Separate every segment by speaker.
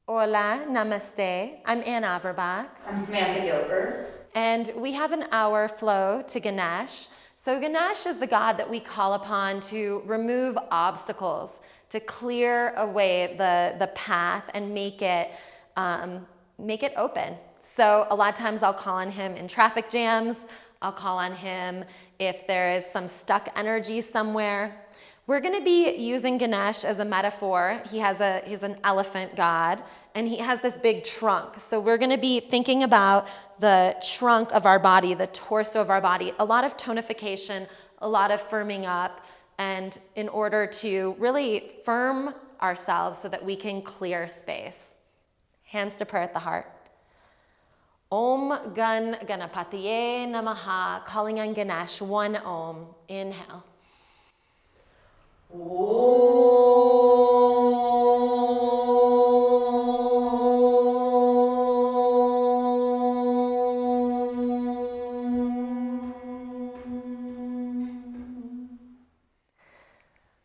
Speaker 1: Hola, namaste. I'm Ann Averbach.
Speaker 2: I'm Samantha Gilbert.
Speaker 1: And we have an hour flow to Ganesh. So Ganesh is the god that we call upon to remove obstacles, to clear away the path and make it open. So a lot of times I'll call on him in traffic jams. I'll call on him if there is some stuck energy somewhere. We're going to be using Ganesh as a metaphor. He's an elephant god, and he has this big trunk. So we're going to be thinking about the trunk of our body, the torso of our body, a lot of tonification, a lot of firming up, and in order to really firm ourselves so that we can clear space. Hands to prayer at the heart. Om Gan Ganapatiye Namaha, calling on Ganesh, one Om. Inhale.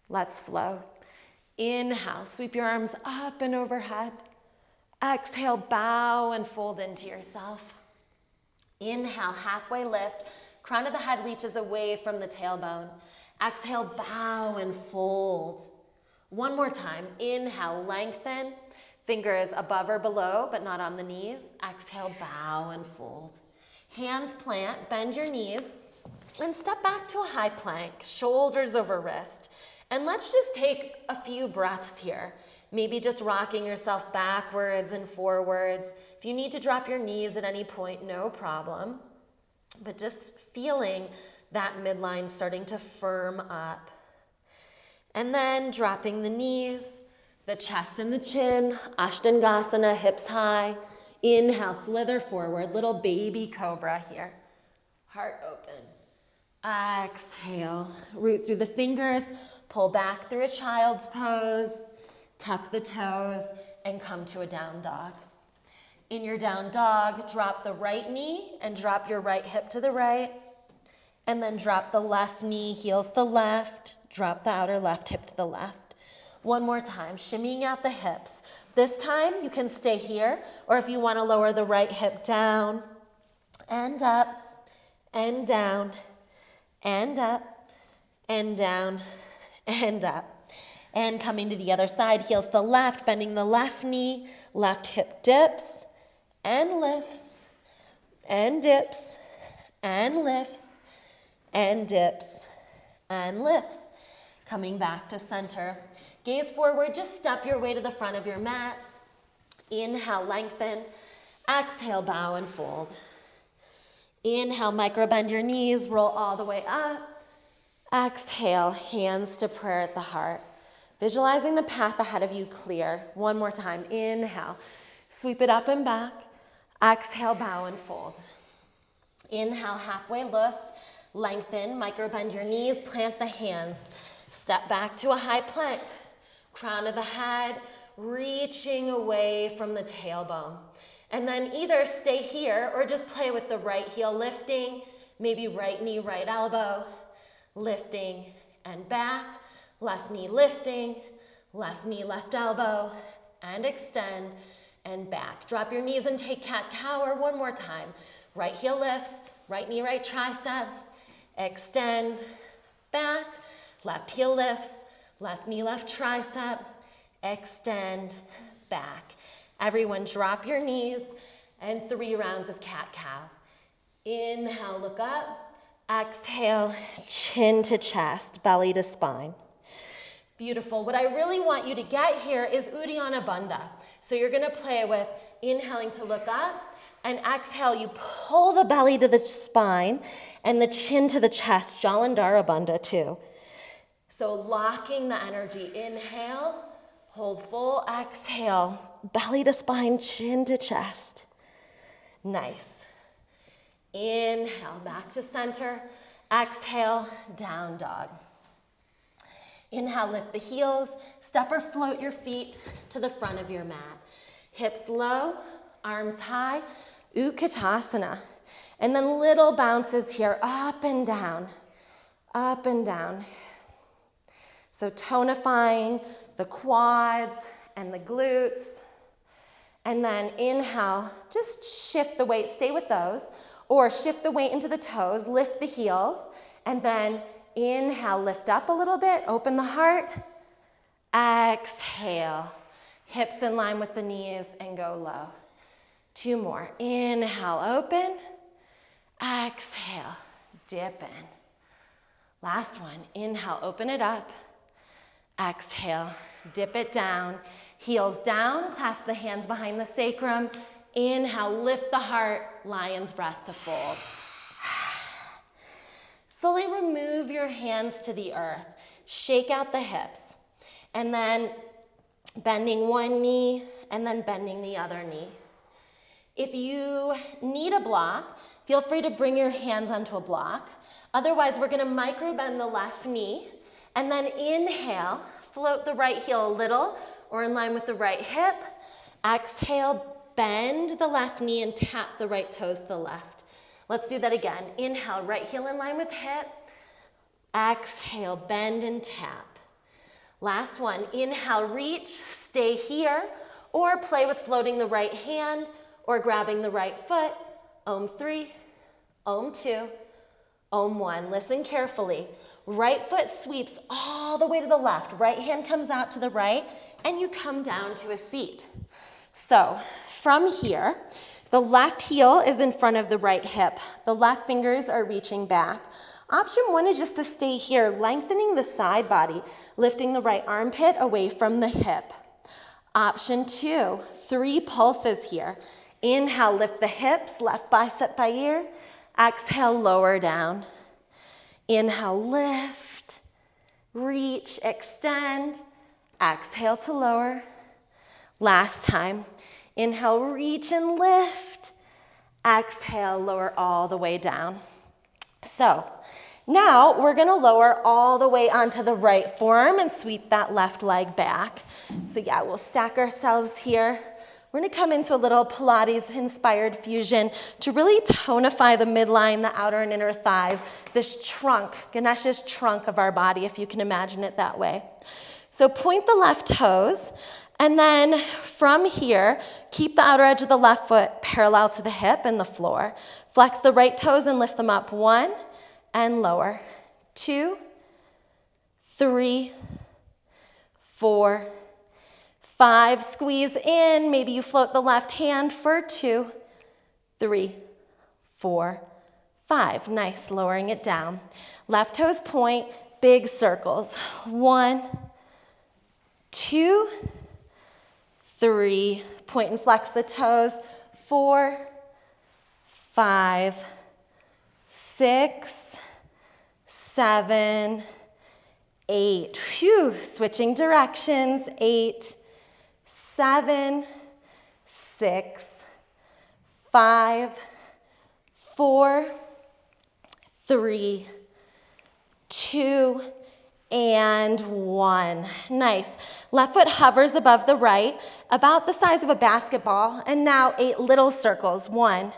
Speaker 1: Let's flow. Inhale, sweep your arms up and overhead. Exhale, bow and fold into yourself. Inhale, halfway lift. Crown of the head reaches away from the tailbone. Exhale, bow and fold. One more time. Inhale, lengthen. Fingers above or below, but not on the knees. Exhale, bow and fold. Hands plant, bend your knees, and step back to a high plank, shoulders over wrist. And let's just take a few breaths here. Maybe just rocking yourself backwards and forwards. If you need to drop your knees at any point, no problem. But just feeling that midline starting to firm up. And then dropping the knees, the chest and the chin, Ashtangasana, hips high. Inhale, slither forward, little baby cobra here. Heart open. Exhale, root through the fingers, pull back through a child's pose, tuck the toes, and come to a down dog. In your down dog, drop the right knee and drop your right hip to the right. And then drop the left knee, heels the left, drop the outer left hip to the left. One more time, shimmying out the hips. This time you can stay here, or if you want to lower the right hip down, and up, and down, and up, and down, and up. And coming to the other side, heels the left, bending the left knee, left hip dips, and lifts, and dips, and lifts, and dips, and lifts. Coming back to center. Gaze forward, just step your way to the front of your mat. Inhale, lengthen. Exhale, bow and fold. Inhale, micro bend your knees, roll all the way up. Exhale, hands to prayer at the heart. Visualizing the path ahead of you clear. One more time. Inhale, sweep it up and back. Exhale, bow and fold. Inhale, halfway lift. Lengthen, micro bend your knees, plant the hands. Step back to a high plank. Crown of the head, reaching away from the tailbone. And then either stay here or just play with the right heel lifting, maybe right knee, right elbow, lifting and back, left knee lifting, left knee, left elbow, and extend and back. Drop your knees and take cat-cow, or one more time. Right heel lifts, right knee, right tricep, extend, back, left heel lifts, left knee, left tricep, extend, back. Everyone drop your knees and 3 rounds of cat-cow. Inhale, look up. Exhale, chin to chest, belly to spine. Beautiful. What I really want you to get here is Uddiyana Bandha. So you're going to play with inhaling to look up, and exhale, you pull the belly to the spine and the chin to the chest, Jalandhara Bandha too. So locking the energy. Inhale, hold full, exhale, belly to spine, chin to chest. Nice. Inhale, back to center. Exhale, down dog. Inhale, lift the heels. Step or float your feet to the front of your mat. Hips low, arms high, Utkatasana. And then little bounces here, up and down, up and down. So tonifying the quads and the glutes. And then inhale, just shift the weight, stay with those, or shift the weight into the toes, lift the heels, and then inhale, lift up a little bit, open the heart, exhale, hips in line with the knees and go low. 2 more, inhale, open, exhale, dip in. Last one, inhale, open it up, exhale, dip it down, heels down, clasp the hands behind the sacrum, inhale, lift the heart, lion's breath to fold. Slowly remove your hands to the earth, shake out the hips, and then bending one knee and then bending the other knee. If you need a block, feel free to bring your hands onto a block. Otherwise, we're gonna micro bend the left knee, and then inhale, float the right heel a little or in line with the right hip. Exhale, bend the left knee and tap the right toes to the left. Let's do that again. Inhale, right heel in line with hip. Exhale, bend and tap. Last one, inhale, reach, stay here, or play with floating the right hand or grabbing the right foot. Om 3, Om 2, Om 1. Listen carefully. Right foot sweeps all the way to the left. Right hand comes out to the right, and you come down to a seat. So from here, the left heel is in front of the right hip. The left fingers are reaching back. Option 1 is just to stay here, lengthening the side body, lifting the right armpit away from the hip. Option 2, 3 pulses here. Inhale, lift the hips, left bicep by ear. Exhale, lower down. Inhale, lift, reach, extend. Exhale to lower. Last time. Inhale, reach and lift. Exhale, lower all the way down. So now we're gonna lower all the way onto the right forearm and sweep that left leg back. So yeah, we'll stack ourselves here. We're gonna come into a little Pilates-inspired fusion to really tonify the midline, the outer and inner thighs, this trunk, Ganesh's trunk of our body, if you can imagine it that way. So point the left toes, and then from here, keep the outer edge of the left foot parallel to the hip and the floor. Flex the right toes and lift them up. 1, and lower. 2, 3, 4, 5, squeeze in. Maybe you float the left hand for 2, 3, 4, 5. Nice, lowering it down. Left toes point, big circles. 1, 2, 3. Point and flex the toes. 4, 5, 6, 7, 8. Phew, switching directions. 8, 7, 6, 5, 4, 3, 2, and 1. Nice. Left foot hovers above the right, about the size of a basketball, and now 8 little circles. 1,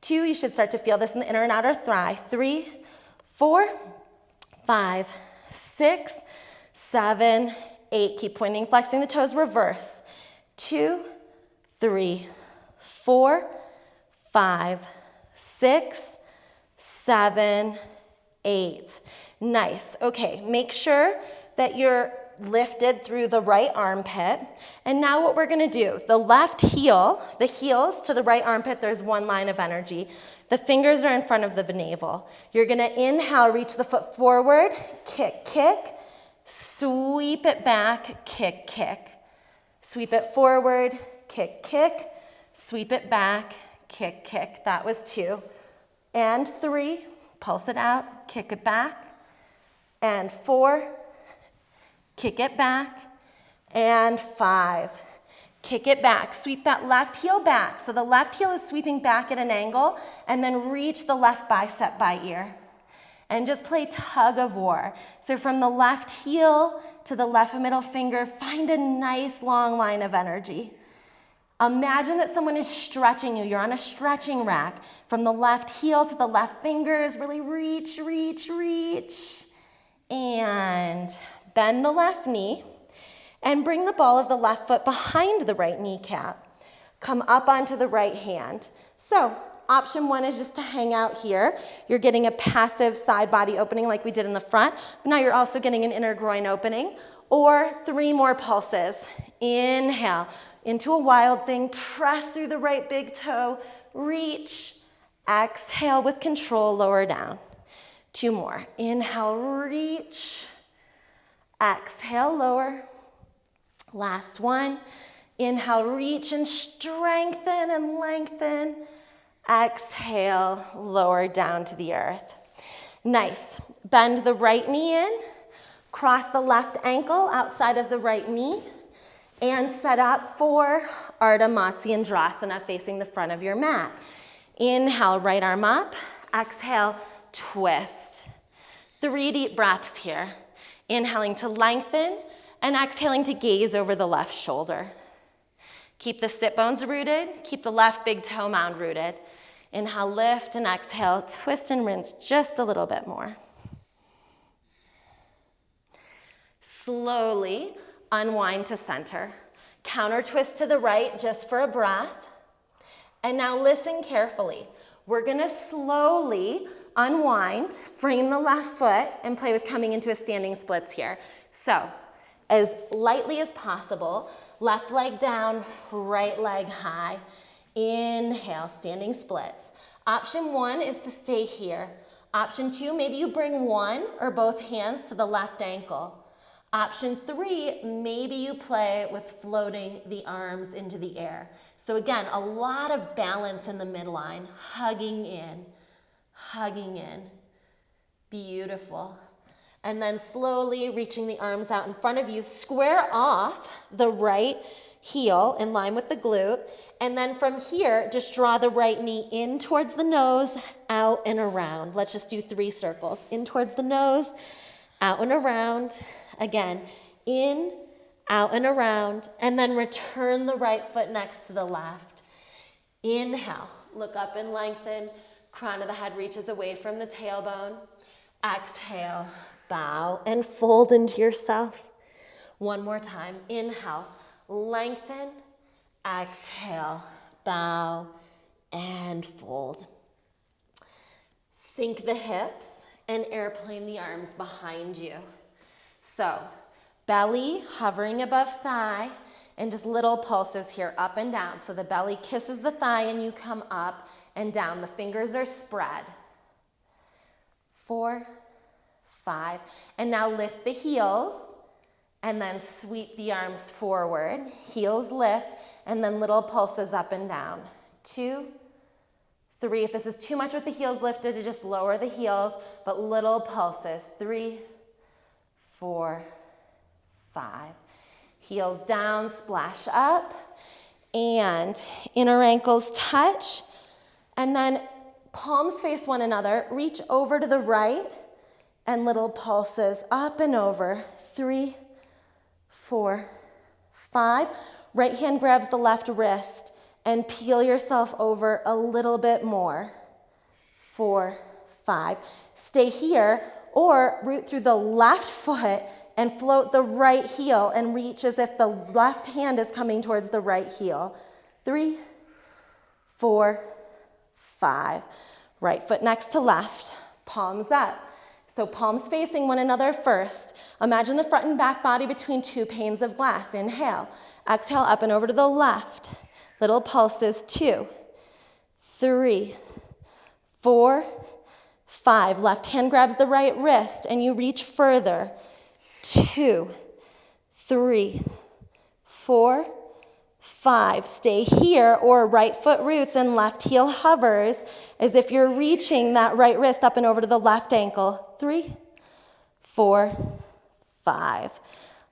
Speaker 1: 2, you should start to feel this in the inner and outer thigh. 3, 4, 5, 6, 7, 8. Keep pointing, flexing the toes, reverse. 2, 3, 4, 5, 6, 7, 8. Nice. Okay, make sure that you're lifted through the right armpit. And now what we're gonna do, the left heel, the heels to the right armpit, there's one line of energy. The fingers are in front of the navel. You're gonna inhale, reach the foot forward, kick, kick, sweep it back, kick, kick. Sweep it forward, kick, kick, sweep it back, kick, kick. That was 2. And 3, pulse it out, kick it back. And 4, kick it back. And 5, kick it back. Sweep that left heel back. So the left heel is sweeping back at an angle, and then reach the left bicep by ear. And just play tug of war. So from the left heel to the left middle finger, find a nice long line of energy. Imagine that someone is stretching you. You're on a stretching rack. From the left heel to the left fingers, really reach, reach, reach. And bend the left knee and bring the ball of the left foot behind the right kneecap. Come up onto the right hand. So option one is just to hang out here. You're getting a passive side body opening like we did in the front, but now you're also getting an inner groin opening. Or 3 more pulses. Inhale into a wild thing, press through the right big toe, reach, exhale with control, lower down. 2 more. Inhale, reach, exhale, lower. Last one. Inhale, reach and strengthen and lengthen. Exhale, lower down to the earth. Nice. Bend the right knee in, cross the left ankle outside of the right knee, and set up for Ardha Matsyendrasana facing the front of your mat. Inhale, right arm up. Exhale, twist. 3 deep breaths here. Inhaling to lengthen and exhaling to gaze over the left shoulder. Keep the sit bones rooted. Keep the left big toe mound rooted. Inhale, lift, and exhale, twist and rinse just a little bit more. Slowly unwind to center. Counter twist to the right just for a breath. And now listen carefully. We're gonna slowly unwind, frame the left foot, and play with coming into a standing splits here. So, as lightly as possible, left leg down, right leg high. Inhale, standing splits. Option 1 is to stay here. Option 2, maybe you bring one or both hands to the left ankle. Option 3, maybe you play with floating the arms into the air. So again, a lot of balance in the midline, hugging in, hugging in. Beautiful. And then slowly reaching the arms out in front of you, square off the right heel in line with the glute. And then from here, just draw the right knee in towards the nose, out and around. Let's just do 3 circles. In towards the nose, out and around. Again, in, out and around. And then return the right foot next to the left. Inhale, look up and lengthen. Crown of the head reaches away from the tailbone. Exhale, bow and fold into yourself. One more time. Inhale, lengthen. Exhale, bow and fold. Sink the hips and airplane the arms behind you. So, belly hovering above thigh and just little pulses here up and down. So the belly kisses the thigh and you come up and down. The fingers are spread. 4, 5, and now lift the heels and then sweep the arms forward. Heels lift and then little pulses up and down. 2, 3. If this is too much with the heels lifted, to just lower the heels, but little pulses. 3, 4, 5. Heels down, splash up, and inner ankles touch, and then palms face one another. Reach over to the right, and little pulses up and over. 3, 4, 5. Right hand grabs the left wrist and peel yourself over a little bit more. 4, 5. Stay here or root through the left foot and float the right heel and reach as if the left hand is coming towards the right heel. 3, 4, 5. Right foot next to left, palms up. So palms facing one another first. Imagine the front and back body between 2 panes of glass. Inhale. Exhale up and over to the left. Little pulses. 2, 3, 4, 5. Left hand grabs the right wrist and you reach further. 2, 3, 4, 5. Stay here or right foot roots and left heel hovers as if you're reaching that right wrist up and over to the left ankle. 3, 4, 5.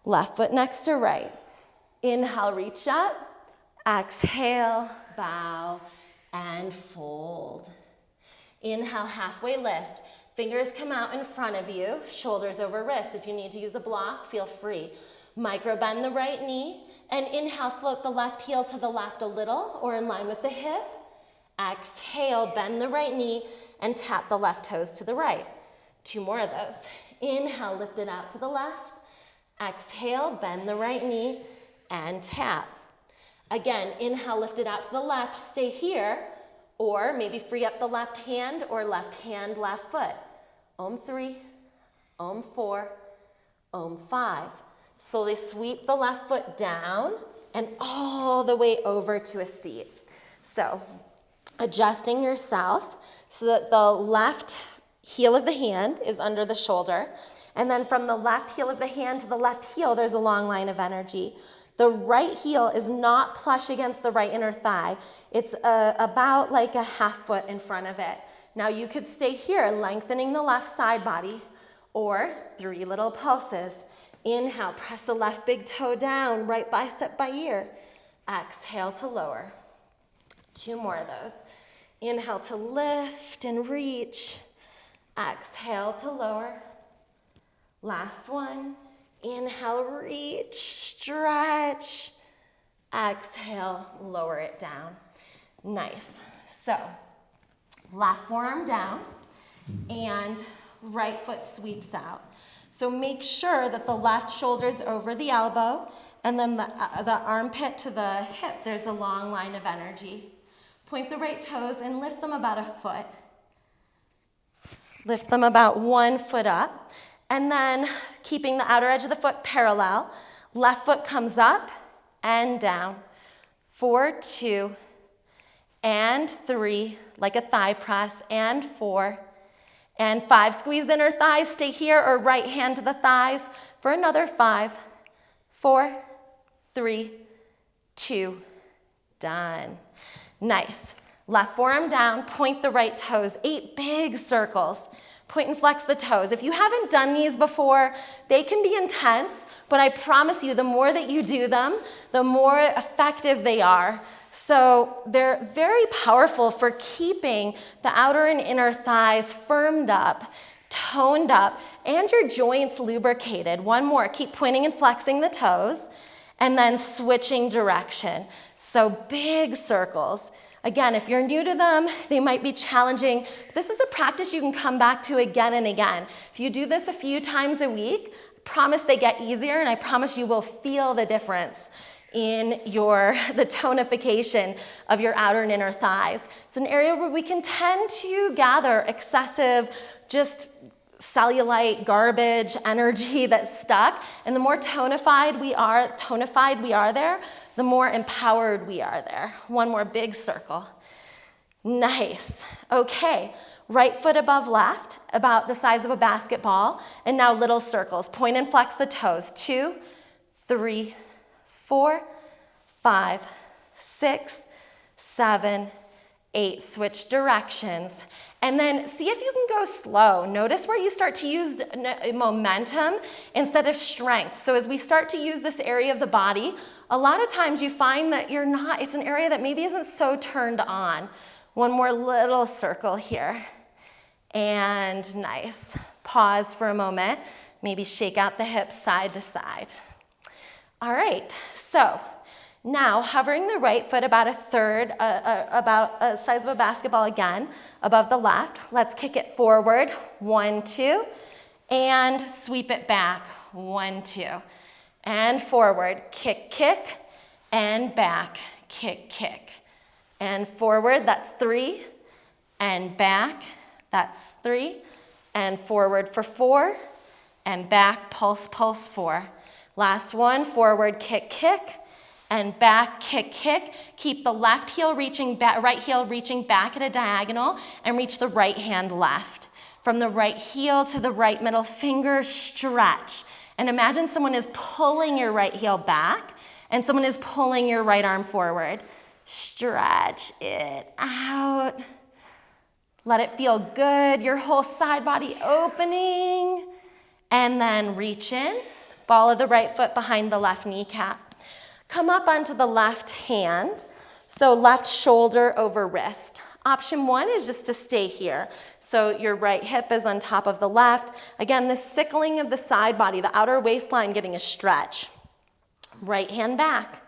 Speaker 1: Left foot next to right. Inhale, reach up. Exhale, bow and fold. Inhale, halfway lift. Fingers come out in front of you, shoulders over wrists. If you need to use a block, feel free. Micro bend the right knee, and inhale, float the left heel to the left a little or in line with the hip. Exhale, bend the right knee and tap the left toes to the right. 2 more of those. Inhale, lift it out to the left. Exhale, bend the right knee and tap. Again, inhale, lift it out to the left, stay here, or maybe free up the left hand or left hand, left foot. Om 3, Om 4, Om 5. Slowly sweep the left foot down and all the way over to a seat. So adjusting yourself so that the left heel of the hand is under the shoulder. And then from the left heel of the hand to the left heel, there's a long line of energy. The right heel is not plush against the right inner thigh. It's about like a half foot in front of it. Now you could stay here, lengthening the left side body, or 3 little pulses. Inhale, press the left big toe down, right bicep by ear. Exhale to lower. 2 more of those. Inhale to lift and reach. Exhale to lower. Last one. Inhale, reach, stretch. Exhale, lower it down. Nice. So, left forearm down and right foot sweeps out. So make sure that the left shoulder's over the elbow and then the armpit to the hip, there's a long line of energy. Point the right toes and lift them about a foot. Lift them about 1 foot up. And then keeping the outer edge of the foot parallel, left foot comes up and down. 4, 2, and 3, like a thigh press, and 4, and 5. Squeeze the inner thighs, stay here, or right hand to the thighs for another 5, 4, 3, 2, done. Nice. Left forearm down, point the right toes, 8 big circles. Point and flex the toes. If you haven't done these before, they can be intense, but I promise you, the more that you do them, the more effective they are. So they're very powerful for keeping the outer and inner thighs firmed up, toned up, and your joints lubricated. One more, keep pointing and flexing the toes, and then switching direction. So big circles. Again, if you're new to them, they might be challenging. This is a practice you can come back to again and again. If you do this a few times a week, I promise they get easier, and I promise you will feel the difference in the tonification of your outer and inner thighs. It's an area where we can tend to gather excessive, just cellulite, garbage, energy that's stuck, and the more tonified we are there, the more empowered we are there. One more big circle. Nice. Okay, right foot above left, about the size of a basketball, and now little circles. Point and flex the toes. 2, 3, 4, 5, 6, 7, 8. Switch directions. And then see if you can go slow. Notice where you start to use momentum instead of strength. So as we start to use this area of the body, a lot of times you find that it's an area that maybe isn't so turned on. One more little circle here. And nice. Pause for a moment. Maybe shake out the hips side to side. All right, so now hovering the right foot about a third, about the size of a basketball again, above the left. Let's kick it forward. 1, 2, and sweep it back. 1, 2. And forward, kick, kick, and back, kick, kick. And forward, that's 3, and back, that's 3, and forward for 4, and back, pulse, pulse, 4. Last one, forward, kick, kick, and back, kick, kick. Keep the left heel reaching back, right heel reaching back at a diagonal, and reach the right hand left. From the right heel to the right middle finger, stretch. And imagine someone is pulling your right heel back and someone is pulling your right arm forward. Stretch it out. Let it feel good. Your whole side body opening. And then reach in. Ball of the right foot behind the left kneecap. Come up onto the left hand. So left shoulder over wrist. Option 1 is just to stay here. So your right hip is on top of the left. Again, this sickling of the side body, the outer waistline getting a stretch. Right hand back.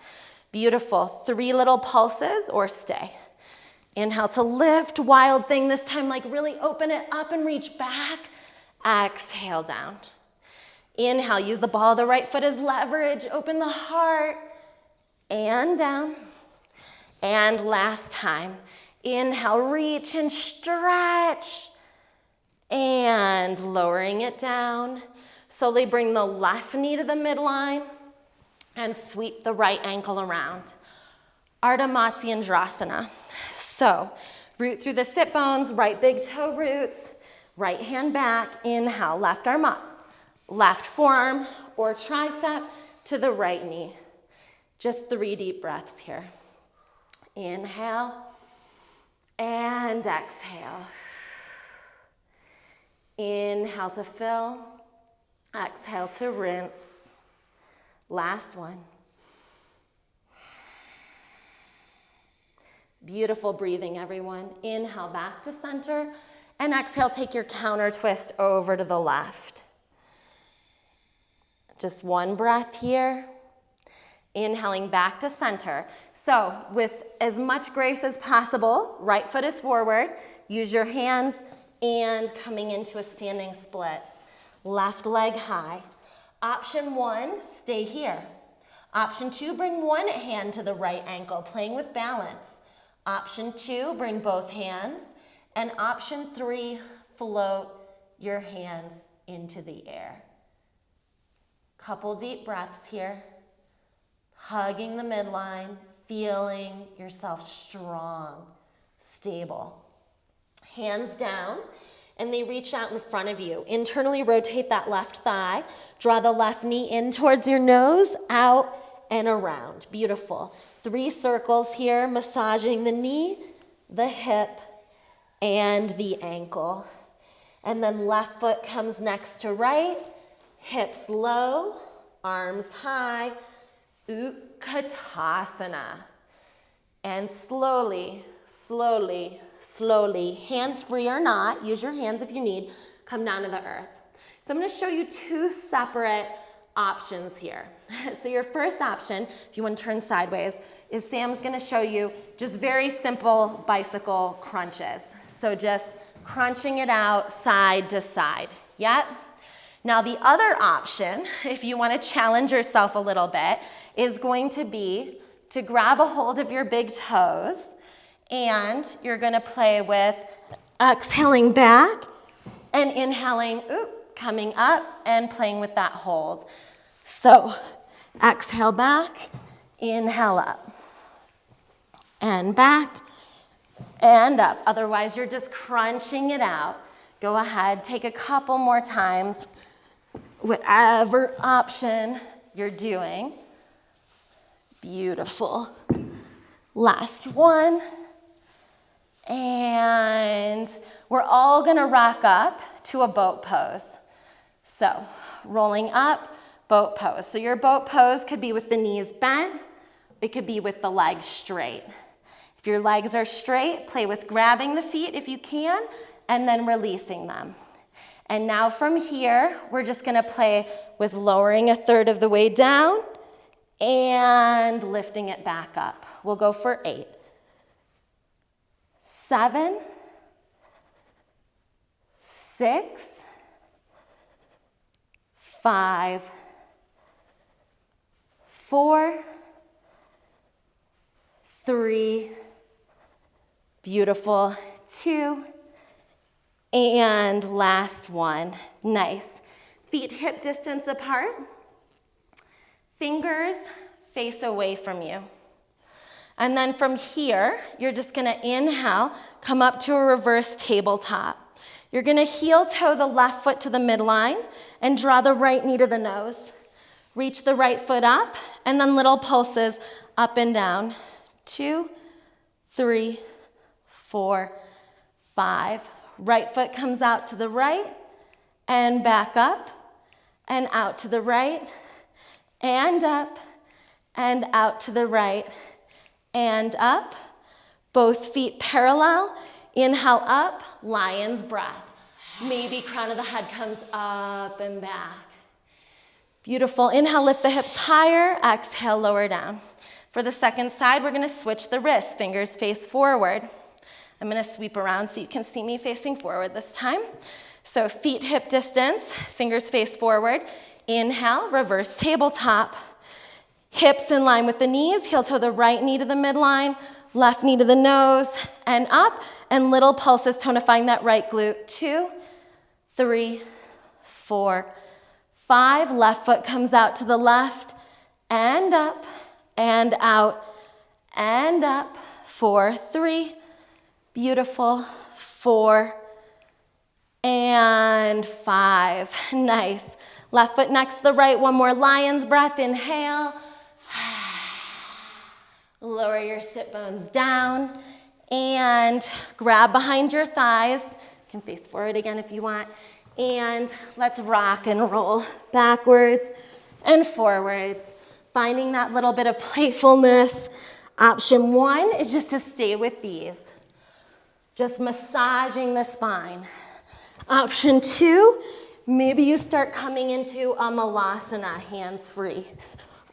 Speaker 1: Beautiful. 3 little pulses or stay. Inhale to lift, wild thing this time, like really open it up and reach back. Exhale down. Inhale, use the ball of the right foot as leverage. Open the heart and down. And last time. Inhale, reach and stretch. And lowering it down. Slowly bring the left knee to the midline and sweep the right ankle around. Ardha Matsyendrasana. So, root through the sit bones, right big toe roots, right hand back. Inhale, left arm up. Left forearm or tricep to the right knee. Just 3 deep breaths here. Inhale and exhale. Inhale to fill. Exhale to rinse. Last one. Beautiful breathing, everyone. Inhale back to center. And exhale, take your counter twist over to the left. Just one breath here. Inhaling back to center. So with as much grace as possible, right foot is forward. Use your hands and coming into a standing split. Left leg high. Option 1, stay here. Option 2, bring one hand to the right ankle, playing with balance. Option 2, bring both hands. And option 3, float your hands into the air. Couple deep breaths here. Hugging the midline, feeling yourself strong, stable. Hands down, and they reach out in front of you. Internally rotate that left thigh. Draw the left knee in towards your nose, out and around. Beautiful. 3 circles here, massaging the knee, the hip, and the ankle. And then left foot comes next to right, hips low, arms high, Utkatasana. And slowly, slowly, slowly, hands free or not, use your hands if you need, come down to the earth. So I'm going to show you 2 separate options here. So your first option, if you want to turn sideways, is Sam's going to show you just very simple bicycle crunches. So just crunching it out side to side. Yep. Now the other option, if you want to challenge yourself a little bit, is going to be to grab a hold of your big toes, and you're going to play with exhaling back and inhaling, coming up and playing with that hold. So exhale back, inhale up, and back, and up. Otherwise, you're just crunching it out. Go ahead, take a couple more times, whatever option you're doing. Beautiful. Last one. And we're all gonna rock up to a boat pose. So rolling up, boat pose. So your boat pose could be with the knees bent. It could be with the legs straight. If your legs are straight, play with grabbing the feet if you can, and then releasing them. And now from here, we're just gonna play with lowering a third of the way down and lifting it back up. We'll go for 8. 7, 6, 5, 4, 3, beautiful, 2, and last one. Nice. Feet hip distance apart. Fingers face away from you. And then from here, you're just gonna inhale, come up to a reverse tabletop. You're gonna heel toe the left foot to the midline and draw the right knee to the nose. Reach the right foot up, and then little pulses up and down. 2, 3, 4, 5. Right foot comes out to the right and back up and out to the right and up and out to the right and up. Both feet parallel. Inhale up, lion's breath. Maybe crown of the head comes up and back. Beautiful. Inhale, lift the hips higher. Exhale, lower down. For the second side, we're gonna switch the wrists. Fingers face forward. I'm gonna sweep around so you can see me facing forward this time. So feet hip distance, fingers face forward. Inhale, reverse tabletop. Hips in line with the knees, heel toe the right knee to the midline, left knee to the nose, and up, and little pulses tonifying that right glute. 2, 3, 4, 5. Left foot comes out to the left, and up, and out, and up. 4, 3. Beautiful. 4, and 5. Nice. Left foot next to the right. One more lion's breath. Inhale. Lower your sit bones down and grab behind your thighs. You can face forward again if you want. And let's rock and roll backwards and forwards, finding that little bit of playfulness. Option 1 is just to stay with these, just massaging the spine. Option 2, maybe you start coming into a malasana, hands-free.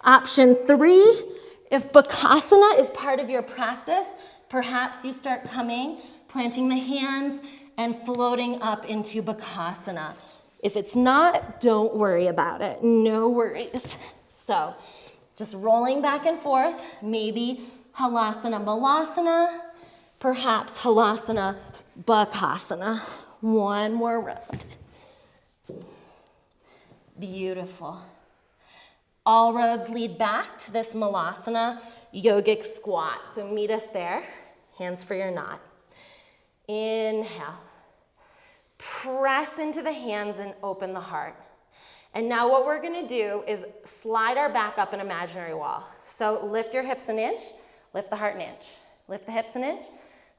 Speaker 1: Option 3, if Bakasana is part of your practice, perhaps you start coming, planting the hands, and floating up into Bakasana. If it's not, don't worry about it. No worries. So, just rolling back and forth, maybe Halasana, Malasana, perhaps Halasana, Bakasana. One more round. Beautiful. All roads lead back to this Malasana yogic squat. So meet us there, hands for your knot. Inhale. Press into the hands and open the heart. And now what we're gonna do is slide our back up an imaginary wall. So lift your hips an inch, lift the heart an inch. Lift the hips an inch,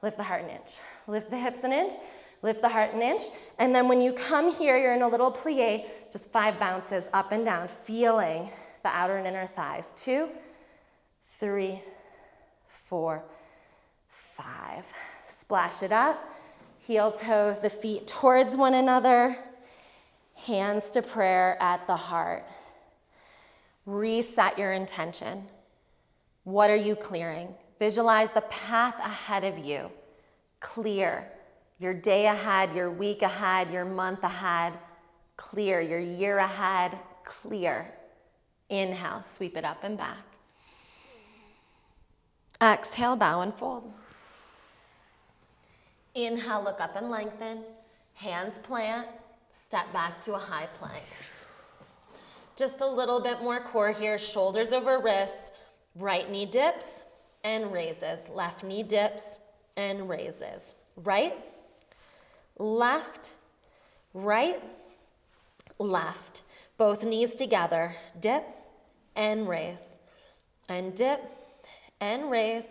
Speaker 1: lift the heart an inch. Lift the hips an inch, lift the heart an inch. And then when you come here, you're in a little plie, just 5 bounces up and down, feeling the outer and inner thighs. 2, 3, 4, 5. Splash it up. Heel toes, the feet towards one another. Hands to prayer at the heart. Reset your intention. What are you clearing? Visualize the path ahead of you. Clear. Your day ahead, your week ahead, your month ahead. Clear. Your year ahead. Clear. Inhale, sweep it up and back. Exhale, bow and fold. Inhale, look up and lengthen. Hands plant. Step back to a high plank. Just a little bit more core here. Shoulders over wrists. Right knee dips and raises. Left knee dips and raises. Right, left, right, left. Both knees together. Dip and raise. And dip and raise.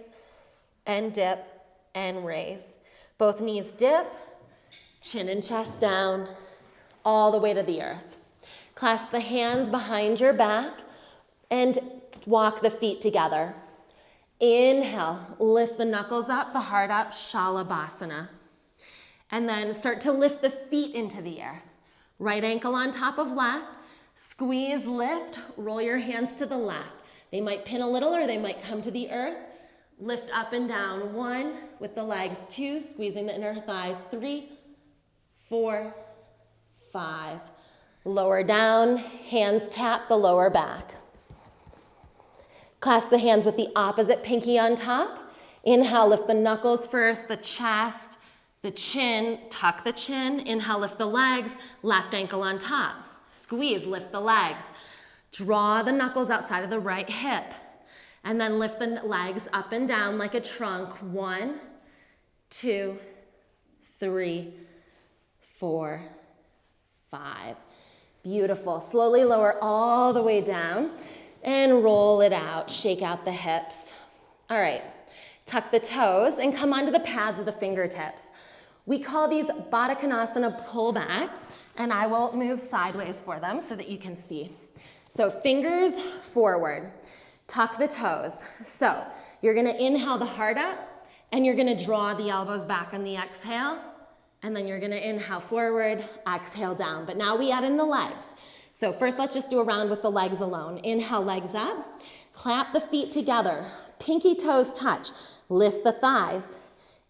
Speaker 1: And dip and raise. Both knees dip, chin and chest down, all the way to the earth. Clasp the hands behind your back and walk the feet together. Inhale, lift the knuckles up, the heart up, Shalabhasana. And then start to lift the feet into the air. Right ankle on top of left, squeeze, lift, roll your hands to the left. They might pin a little or they might come to the earth. Lift up and down. 1 with the legs. 2, squeezing the inner thighs. 3, 4, 5. Lower down, hands tap the lower back. Clasp the hands with the opposite pinky on top. Inhale, lift the knuckles first, the chest, the chin, tuck the chin. Inhale, lift the legs, left ankle on top. Squeeze, lift the legs. Draw the knuckles outside of the right hip. And then lift the legs up and down like a trunk. 1, 2, 3, 4, 5. Beautiful. Slowly lower all the way down and roll it out. Shake out the hips. All right. Tuck the toes and come onto the pads of the fingertips. We call these Baddha Konasana pullbacks, and I will move sideways for them so that you can see. So fingers forward. Tuck the toes. So you're gonna inhale the heart up and you're gonna draw the elbows back on the exhale, and then you're gonna inhale forward, exhale down. But now we add in the legs. So first let's just do a round with the legs alone. Inhale, legs up, clap the feet together, pinky toes touch, lift the thighs,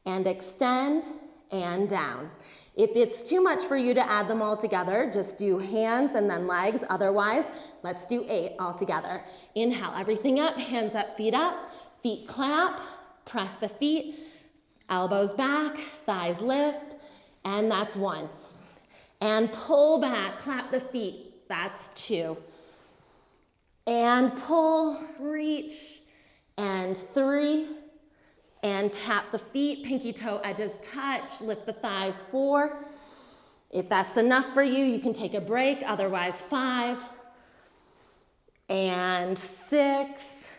Speaker 1: and extend and down. If it's too much for you to add them all together, just do hands and then legs. Otherwise, let's do 8 all together. Inhale, everything up, hands up, feet clap, Press the feet, elbows back, thighs lift, and that's 1. And pull back, clap the feet, that's 2. And pull, reach, and 3. And tap the feet, pinky toe edges touch, lift the thighs, 4. If that's enough for you, you can take a break, otherwise 5. And 6.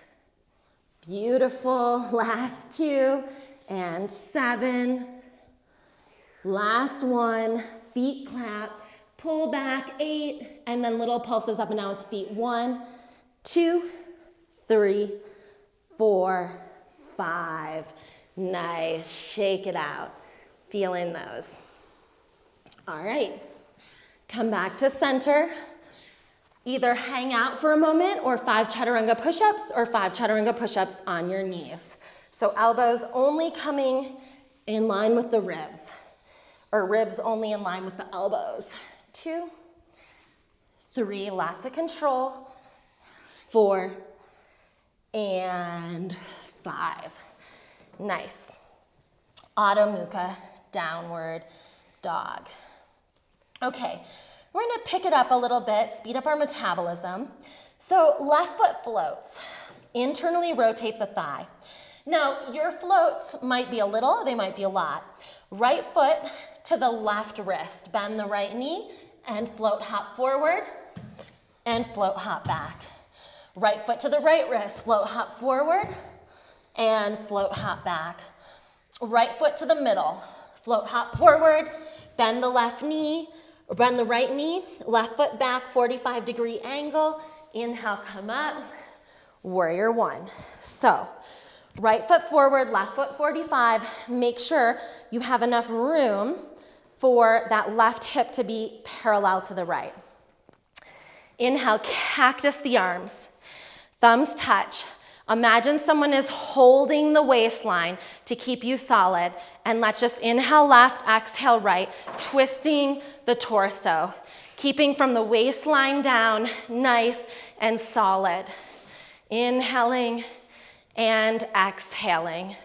Speaker 1: Beautiful, last 2. And 7. Last 1, feet clap, pull back, 8, and then little pulses up and down with feet. 1, 2, 3, 4, 5. Nice, shake it out. Feeling those. All right, come back to center. Either hang out for a moment or 5 chaturanga push-ups or 5 chaturanga push-ups on your knees. So elbows only coming in line with the ribs, or ribs only in line with the elbows. 2, 3, lots of control. 4, and 5. Nice. Adho Mukha, downward dog. Okay, we're gonna pick it up a little bit, speed up our metabolism. So left foot floats. Internally rotate the thigh. Now, your floats might be a little, they might be a lot. Right foot to the left wrist. Bend the right knee and float hop forward and float hop back. Right foot to the right wrist, float hop forward and float hop back. Right foot to the middle, float hop forward, bend the left knee, or bend the right knee, left foot back, 45-degree angle. Inhale, come up, warrior 1. So, right foot forward, left foot 45. Make sure you have enough room for that left hip to be parallel to the right. Inhale, cactus the arms. Thumbs touch. Imagine someone is holding the waistline to keep you solid. And let's just inhale left, exhale right, twisting the torso. Keeping from the waistline down, nice and solid. Inhaling and exhaling.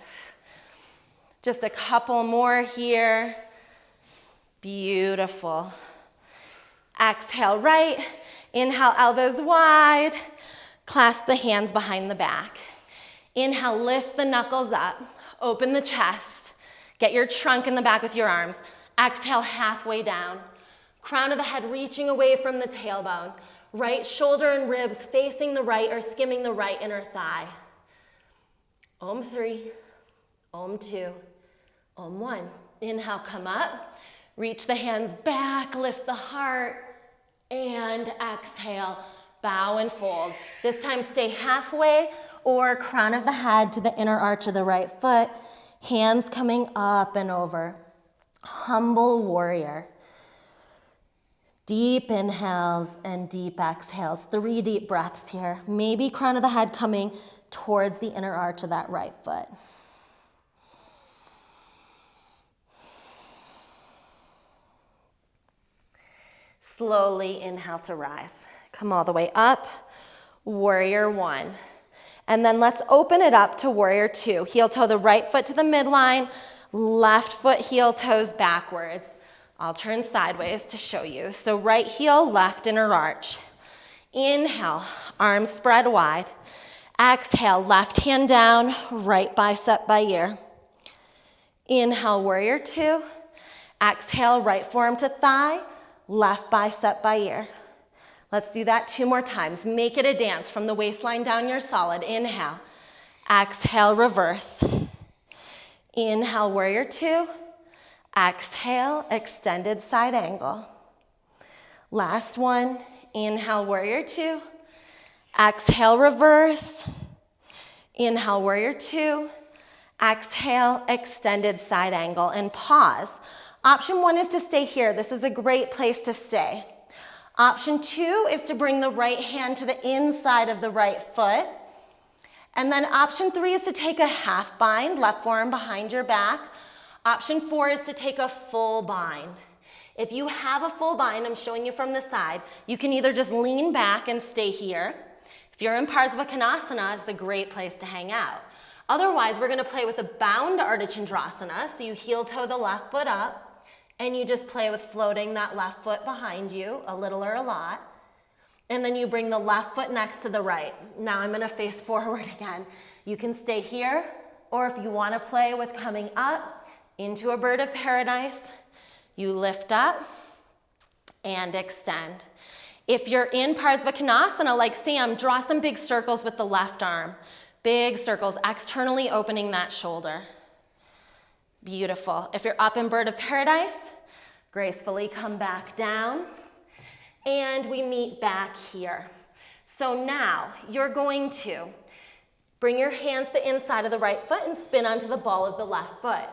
Speaker 1: Just a couple more here. Beautiful. Exhale right, inhale elbows wide. Clasp the hands behind the back. Inhale, lift the knuckles up. Open the chest. Get your trunk in the back with your arms. Exhale, halfway down. Crown of the head reaching away from the tailbone. Right shoulder and ribs facing the right or skimming the right inner thigh. Om 3, Om 2, Om 1. Inhale, come up. Reach the hands back, lift the heart, and exhale. Bow and fold. This time stay halfway or crown of the head to the inner arch of the right foot. Hands coming up and over. Humble warrior. Deep inhales and deep exhales. 3 deep breaths here. Maybe crown of the head coming towards the inner arch of that right foot. Slowly inhale to rise. Come all the way up, warrior 1. And then let's open it up to warrior 2. Heel toe the right foot to the midline, left foot heel toes backwards. I'll turn sideways to show you. So right heel, left inner arch. Inhale, arms spread wide. Exhale, left hand down, right bicep by ear. Inhale, warrior 2. Exhale, right forearm to thigh, left bicep by ear. Let's do that 2 more times. Make it a dance from the waistline down, you're solid. Inhale. Exhale, reverse. Inhale, warrior 2. Exhale, extended side angle. Last one. Inhale, warrior 2. Exhale, reverse. Inhale, warrior 2. Exhale, extended side angle, and pause. Option 1 is to stay here. This is a great place to stay. Option 2 is to bring the right hand to the inside of the right foot. And then option 3 is to take a half bind, left forearm behind your back. Option 4 is to take a full bind. If you have a full bind, I'm showing you from the side, you can either just lean back and stay here. If you're in Parsva Konasana, it's a great place to hang out. Otherwise, we're gonna play with a bound Ardha Chandrasana. So you heel toe the left foot up and you just play with floating that left foot behind you, a little or a lot. And then you bring the left foot next to the right. Now I'm gonna face forward again. You can stay here, or if you wanna play with coming up into a bird of paradise, you lift up and extend. If you're in Parsvakonasana like Sam, draw some big circles with the left arm. Big circles, externally opening that shoulder. Beautiful. If you're up in bird of paradise, gracefully come back down. And we meet back here. So now you're going to bring your hands to the inside of the right foot and spin onto the ball of the left foot.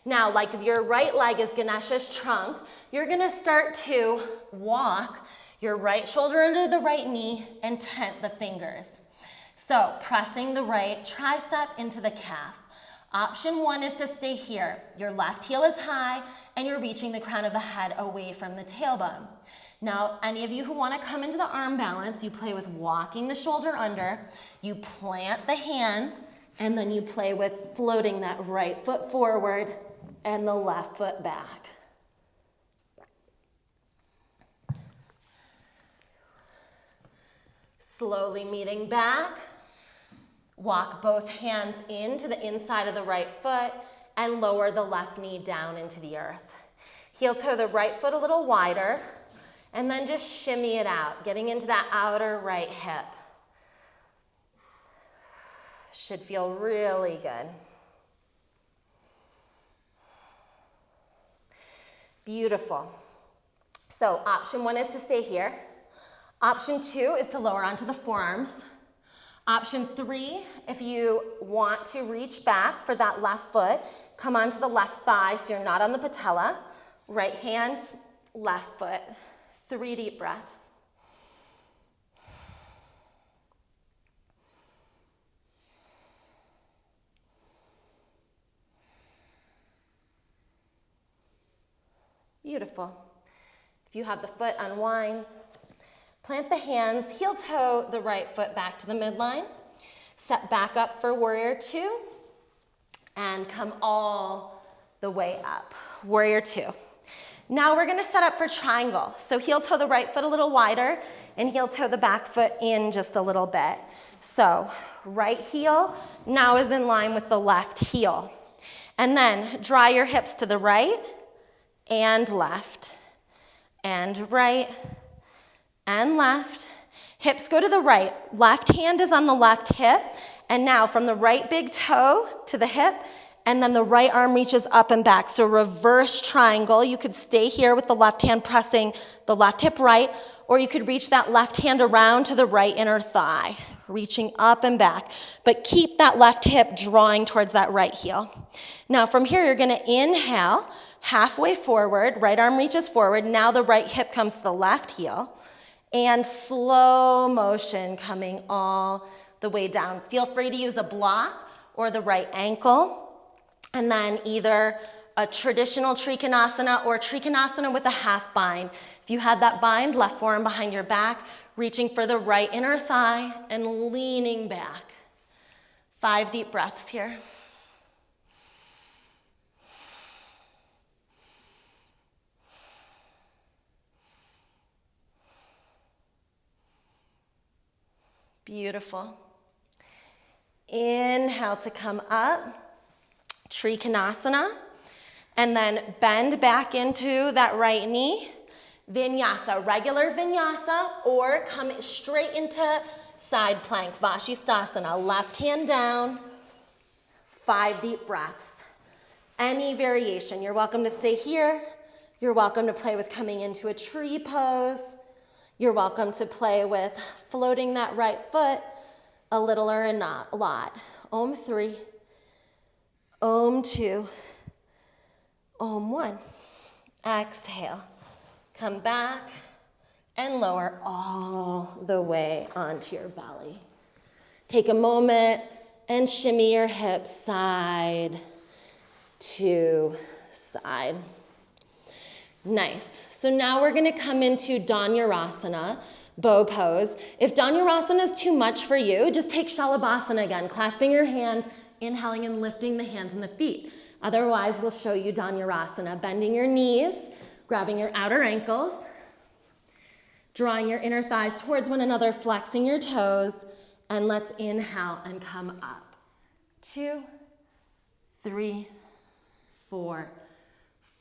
Speaker 1: Now, like your right leg is Ganesha's trunk, you're gonna start to walk your right shoulder under the right knee and tent the fingers. So pressing the right tricep into the calf. Option one is to stay here. Your left heel is high and you're reaching the crown of the head away from the tailbone. Now, any of you who want to come into the arm balance, you play with walking the shoulder under, you plant the hands, and then you play with floating that right foot forward and the left foot back. Slowly meeting back. Walk both hands into the inside of the right foot and lower the left knee down into the earth. Heel toe the right foot a little wider and then just shimmy it out, getting into that outer right hip. Should feel really good. Beautiful. So option one is to stay here. Option two is to lower onto the forearms. Option three, if you want to reach back for that left foot, come onto the left thigh so you're not on the patella. Right hand, left foot. 3 deep breaths. Beautiful. If you have the foot, unwind. Plant the hands, heel toe the right foot back to the midline. Set back up for warrior two and come all the way up. Warrior two. Now we're gonna set up for triangle. So heel toe the right foot a little wider and heel toe the back foot in just a little bit. So right heel now is in line with the left heel. And then draw your hips to the right and left and right and left. Hips go to the right. Left hand is on the left hip. And now from the right big toe to the hip, and then the right arm reaches up and back. So reverse triangle. You could stay here with the left hand pressing the left hip right, or you could reach that left hand around to the right inner thigh, reaching up and back. But keep that left hip drawing towards that right heel. Now from here, you're gonna inhale, halfway forward, right arm reaches forward. Now the right hip comes to the left heel. And slow motion coming all the way down. Feel free to use a block or the right ankle. And then either a traditional Trikonasana or Trikonasana with a half bind. If you had that bind, left forearm behind your back, reaching for the right inner thigh and leaning back. 5 deep breaths here. Beautiful. Inhale to come up. Trikonasana, and then bend back into that right knee. Vinyasa, regular vinyasa, or come straight into side plank, Vashisthasana. Left hand down, 5 deep breaths. Any variation, you're welcome to stay here. You're welcome to play with coming into a tree pose. You're welcome to play with floating that right foot a little or a lot. Om 3. Om 2, Om 1. Exhale. Come back and lower all the way onto your belly. Take a moment and shimmy your hips side to side. Nice. So now we're gonna come into Dhanurasana, bow pose. If Dhanurasana is too much for you, just take Shalabhasana again, clasping your hands Inhaling and lifting the hands and the feet. Otherwise, we'll show you Dhanurasana, bending your knees, grabbing your outer ankles, drawing your inner thighs towards one another, flexing your toes, and let's inhale and come up. 2, 3, 4,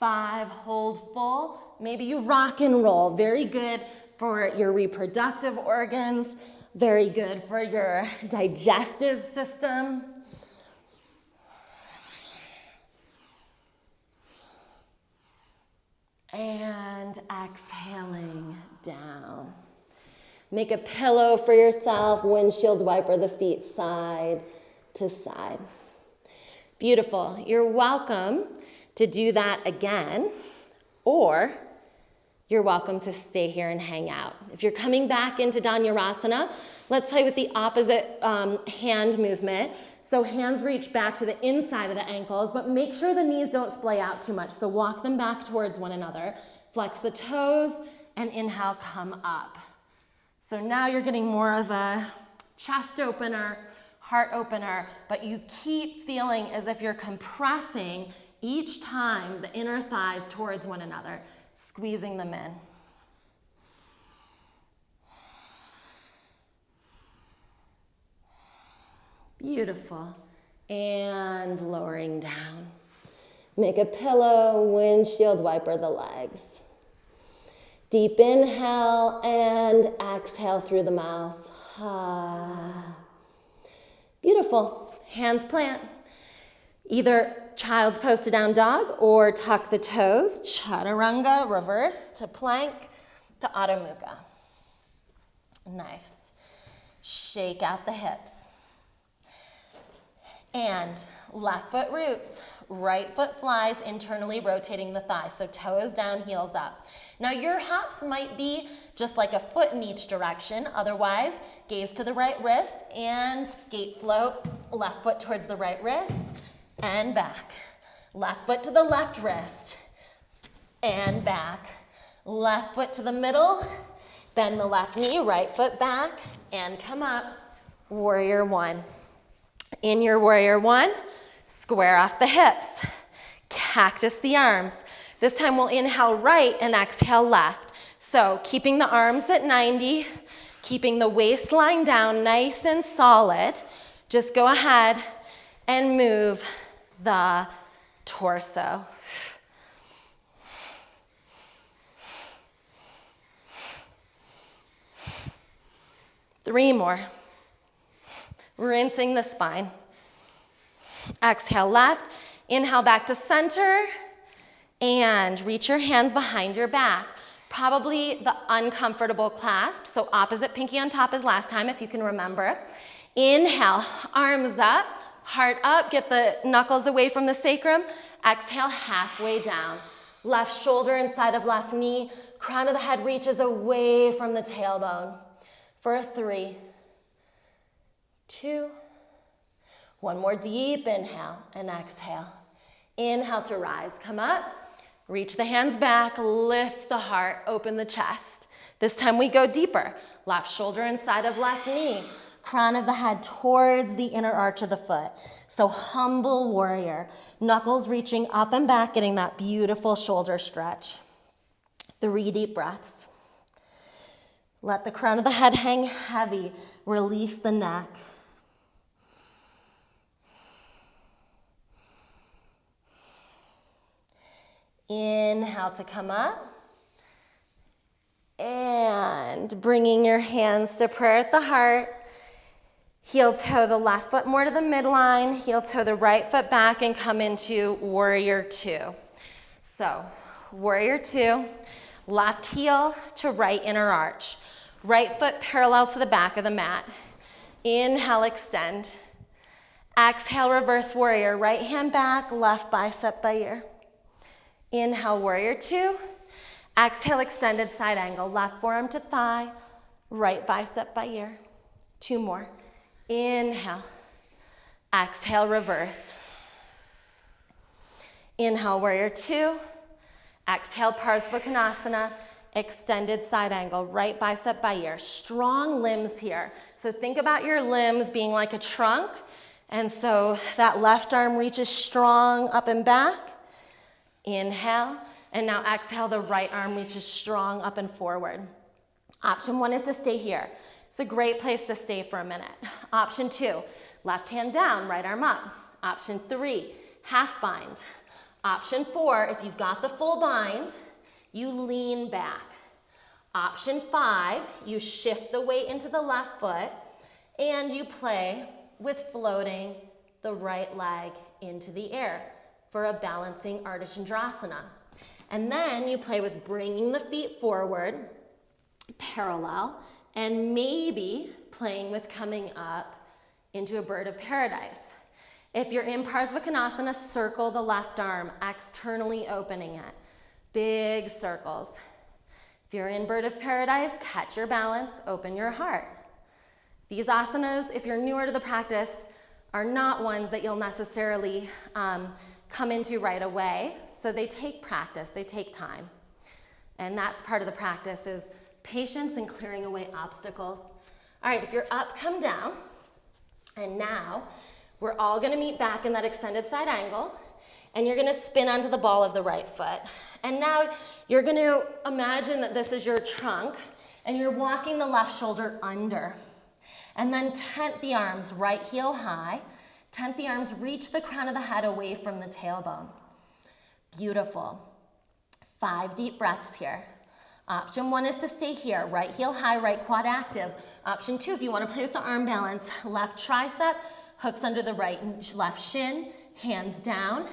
Speaker 1: 5, hold full. Maybe you rock and roll. Very good for your reproductive organs, very good for your digestive system. And exhaling down. Make a pillow for yourself, windshield wiper the feet side to side. Beautiful. You're welcome to do that again, or you're welcome to stay here and hang out. If you're coming back into Dhanurasana, let's play with the opposite hand movement. So hands reach back to the inside of the ankles, but make sure the knees don't splay out too much. So walk them back towards one another. Flex the toes and inhale, come up. So now you're getting more of a chest opener, heart opener, but you keep feeling as if you're compressing each time the inner thighs towards one another, squeezing them in. Beautiful. And lowering down. Make a pillow, windshield wiper the legs. Deep inhale and exhale through the mouth. Beautiful. Hands plant. Either child's pose to down dog or tuck the toes. Chaturanga, reverse to plank to Adho Mukha. Nice. Shake out the hips. And left foot roots, right foot flies, internally rotating the thigh. So toes down, heels up. Now your hops might be just like a foot in each direction. Otherwise, gaze to the right wrist and skate float. Left foot towards the right wrist and back. Left foot to the left wrist and back. Left foot to the middle, bend the left knee, right foot back, and come up. Warrior one. In your warrior one, square off the hips. Cactus the arms. This time we'll inhale right and exhale left. So keeping the arms at 90, keeping the waistline down nice and solid. Just go ahead and move the torso. Three more. Rinsing the spine. Exhale left, inhale back to center, and reach your hands behind your back. Probably the uncomfortable clasp, so opposite pinky on top as last time if you can remember. Inhale, arms up, heart up, get the knuckles away from the sacrum. Exhale, halfway down. Left shoulder inside of left knee, crown of the head reaches away from the tailbone. For 3, 2, one more deep inhale and exhale. Inhale to rise, come up, reach the hands back, lift the heart, open the chest. This time we go deeper. Left shoulder inside of left knee, crown of the head towards the inner arch of the foot. So humble warrior, knuckles reaching up and back, getting that beautiful shoulder stretch. 3 deep breaths. Let the crown of the head hang heavy, release the neck. Inhale to come up. And bringing your hands to prayer at the heart. Heel toe the left foot more to the midline. Heel toe the right foot back and come into warrior two. So warrior two, left heel to right inner arch. Right foot parallel to the back of the mat. Inhale, extend. Exhale, reverse warrior. Right hand back, left bicep by ear. Inhale, warrior two. Exhale, extended side angle. Left forearm to thigh, right bicep by ear. 2 more. Inhale. Exhale, reverse. Inhale, warrior two. Exhale, Parsvakonasana. Extended side angle, right bicep by ear. Strong limbs here. So think about your limbs being like a trunk And so that left arm reaches strong up and back. Inhale. And now exhale, the right arm reaches strong up and forward. Option 1 is to stay here. It's a great place to stay for a minute. Option 2, left hand down, right arm up. Option 3, half bind. Option 4, if you've got the full bind, you lean back. Option 5, you shift the weight into the left foot and you play with floating the right leg into the air for a balancing Ardha Chandrasana. And then you play with bringing the feet forward, parallel, and maybe playing with coming up into a bird of paradise. If you're in Parsvakonasana, circle the left arm, externally opening it. Big circles. If you're in bird of paradise, catch your balance, open your heart. These asanas, if you're newer to the practice, are not ones that you'll necessarily come into right away. So they take practice, they take time. And that's part of the practice is patience and clearing away obstacles. All right, if you're up, come down. And now we're all gonna meet back in that extended side angle and you're gonna spin onto the ball of the right foot. And now you're gonna imagine that this is your trunk and you're walking the left shoulder under. And then tent the arms, right heel high. Tent the arms, reach the crown of the head away from the tailbone. Beautiful. 5 deep breaths here. Option 1 is to stay here, right heel high, right quad active. Option 2, if you want to play with the arm balance, left tricep, hooks under the right left shin, hands down,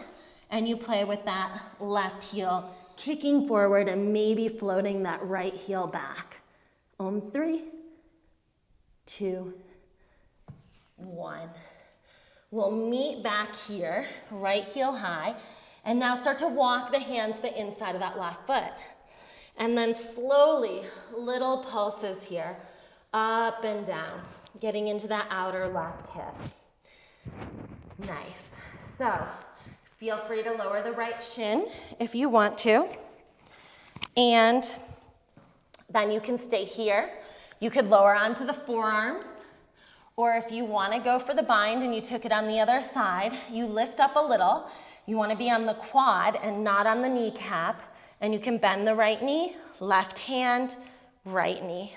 Speaker 1: and you play with that left heel, kicking forward and maybe floating that right heel back. 3, 2, 1. We'll meet back here, right heel high, and now start to walk the hands the inside of that left foot. And then slowly, little pulses here, up and down, getting into that outer left hip. Nice. So, feel free to lower the right shin if you want to. And then you can stay here. You could lower onto the forearms. Or if you want to go for the bind and you took it on the other side, you lift up a little. You want to be on the quad and not on the kneecap. And you can bend the right knee, left hand, right knee.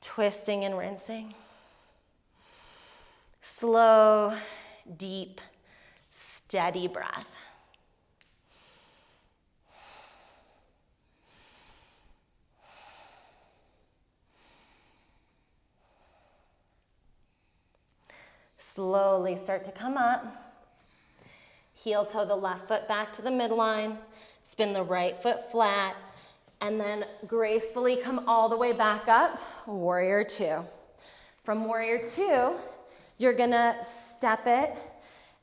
Speaker 1: Twisting and rinsing. Slow, deep, steady breath. Slowly start to come up. Heel toe the left foot back to the midline. Spin the right foot flat. And then gracefully come all the way back up. Warrior 2. From Warrior 2, you're gonna step it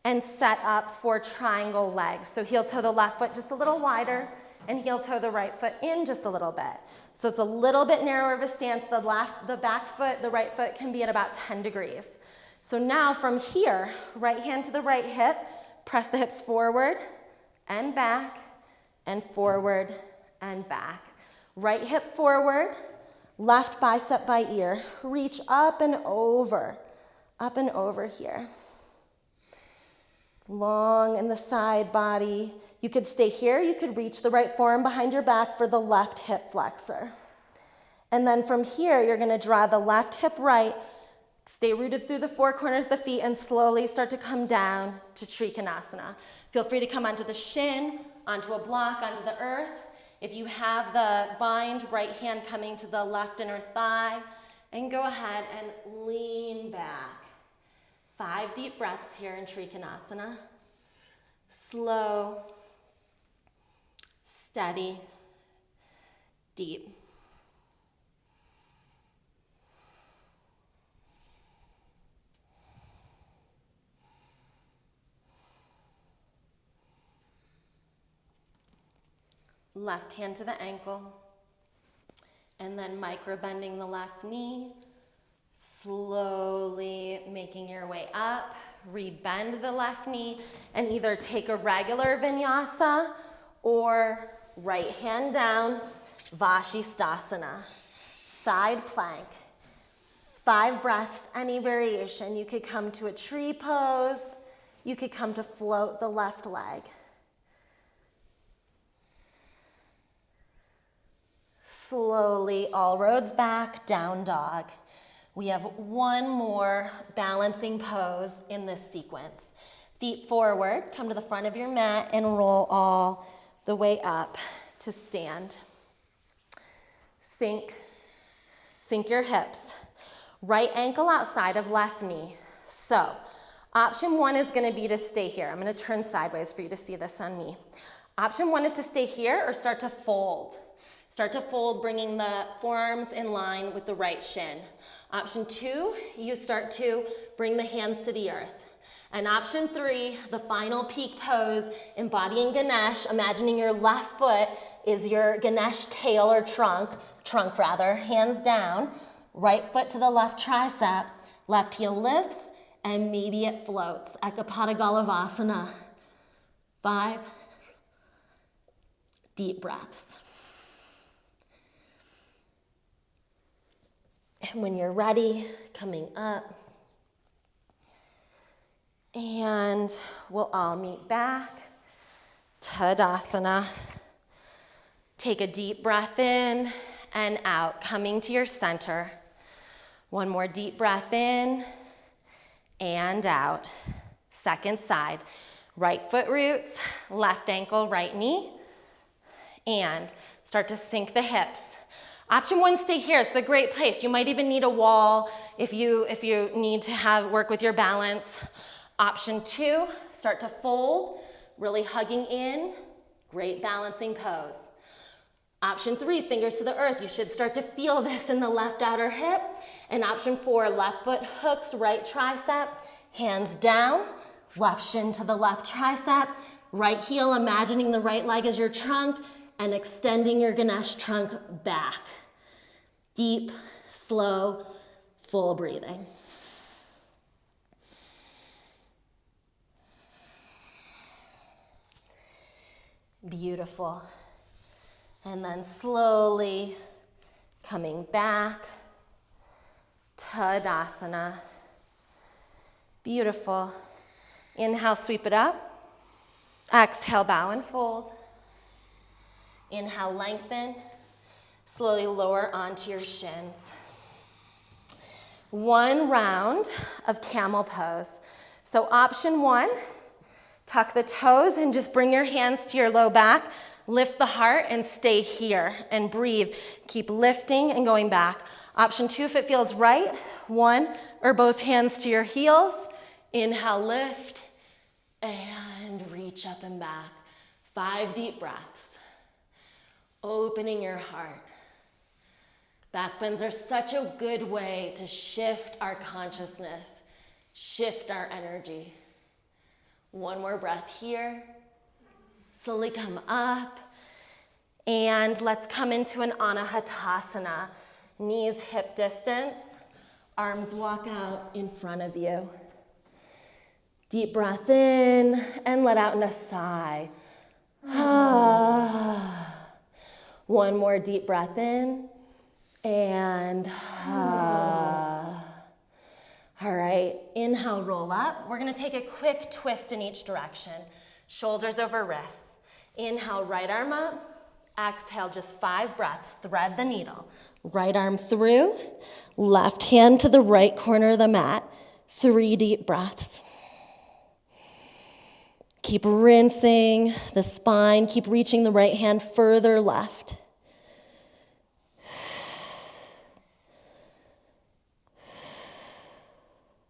Speaker 1: and set up for triangle legs. So heel toe the left foot just a little wider and heel toe the right foot in just a little bit. So it's a little bit narrower of a stance. The back foot, the right foot can be at about 10 degrees. So now from here, right hand to the right hip, press the hips forward and back and forward and back. Right hip forward, left bicep by ear. Reach up and over here. Long in the side body. You could stay here. You could reach the right forearm behind your back for the left hip flexor. And then from here, you're gonna draw the left hip right. Stay rooted through the 4 corners of the feet and slowly start to come down to Trikonasana. Feel free to come onto the shin, onto a block, onto the earth. If you have the bind, right hand coming to the left inner thigh, and go ahead and lean back. 5 deep breaths here in Trikonasana. Slow, steady, deep. Left hand to the ankle, and then micro bending the left knee, slowly making your way up, rebend the left knee, and either take a regular vinyasa or right hand down, Vashisthasana, side plank. 5 breaths, any variation. You could come to a tree pose. You could come to float the left leg. Slowly, all roads back, down dog. We have one more balancing pose in this sequence. Feet forward, come to the front of your mat and roll all the way up to stand. Sink your hips. Right ankle outside of left knee. So, option 1 is gonna be to stay here. I'm gonna turn sideways for you to see this on me. Option 1 is to stay here or start to fold. Start to fold, bringing the forearms in line with the right shin. Option 2, you start to bring the hands to the earth. And option 3, the final peak pose, embodying Ganesh, imagining your left foot is your Ganesh tail or trunk rather, hands down, right foot to the left tricep, left heel lifts, and maybe it floats. Ekapada Galavasana. 5 deep breaths. And when you're ready, coming up, and we'll all meet back. Tadasana. Take a deep breath in and out, coming to your center. One more deep breath in and out. Second side. Right foot roots, left ankle, right knee, and start to sink the hips. Option 1, stay here. It's a great place. You might even need a wall if you need to work with your balance. Option 2, start to fold, really hugging in. Great balancing pose. Option 3, fingers to the earth. You should start to feel this in the left outer hip. And option 4, left foot hooks, right tricep, hands down, left shin to the left tricep, right heel, imagining the right leg as your trunk, and extending your Ganesh trunk back. Deep, slow, full breathing. Beautiful. And then slowly coming back, Tadasana. Beautiful. Inhale, sweep it up. Exhale, bow and fold. Inhale, lengthen. Slowly lower onto your shins. One round of camel pose. So option 1, tuck the toes and just bring your hands to your low back. Lift the heart and stay here and breathe. Keep lifting and going back. Option 2, if it feels right, 1 or both hands to your heels. Inhale, lift, and reach up and back. 5 deep breaths. Opening your heart. Back bends are such a good way to shift our consciousness, shift our energy. 1 more breath here. Slowly come up. And let's come into an Anahatasana. Knees hip distance. Arms walk out in front of you. Deep breath in and let out in a sigh. 1 more deep breath in and all right, inhale, roll up. We're gonna take a quick twist in each direction. Shoulders over wrists. Inhale, right arm up. Exhale, just 5 breaths. Thread the needle. Right arm through, left hand to the right corner of the mat. 3 deep breaths. Keep rinsing the spine. Keep reaching the right hand further left.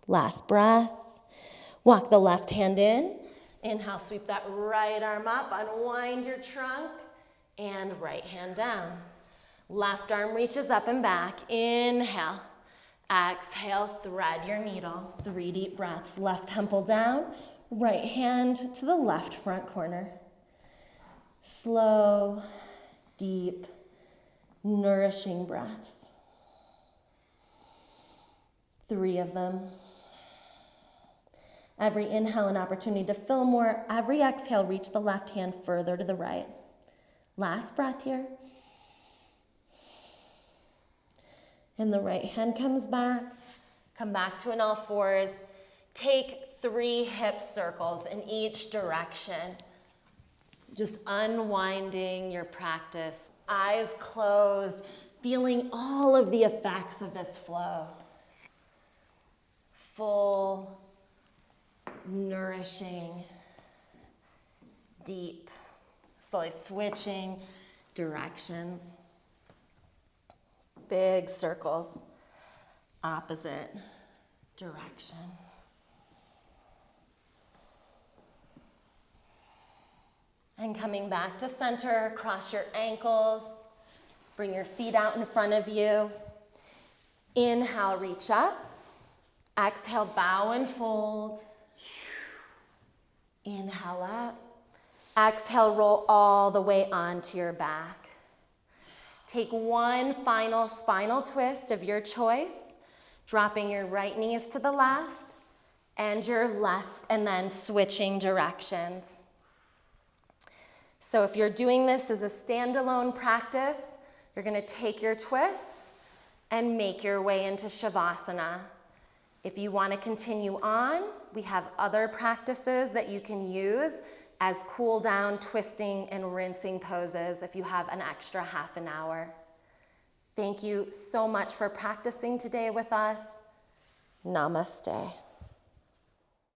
Speaker 1: Last breath. Walk the left hand in. Inhale, sweep that right arm up. Unwind your trunk. And right hand down. Left arm reaches up and back. Inhale. Exhale, thread your needle. 3 deep breaths. Left temple down. Right hand to the left front corner. Slow, deep, nourishing breaths. 3 of them. Every inhale, an opportunity to fill more. Every exhale, reach the left hand further to the right. Last breath here. And the right hand comes back. Come back to an all fours. Take 3 hip circles in each direction. Just unwinding your practice. Eyes closed, feeling all of the effects of this flow. Full, nourishing, deep. Slowly switching directions. Big circles, opposite direction. And coming back to center, cross your ankles, bring your feet out in front of you. Inhale, reach up. Exhale, bow and fold. Inhale up. Exhale, roll all the way onto your back. Take one final spinal twist of your choice, dropping your right knees to the left and your left, and then switching directions. So if you're doing this as a standalone practice, you're going to take your twists and make your way into Shavasana. If you want to continue on, we have other practices that you can use as cool down, twisting, and rinsing poses if you have an extra half an hour. Thank you so much for practicing today with us. Namaste.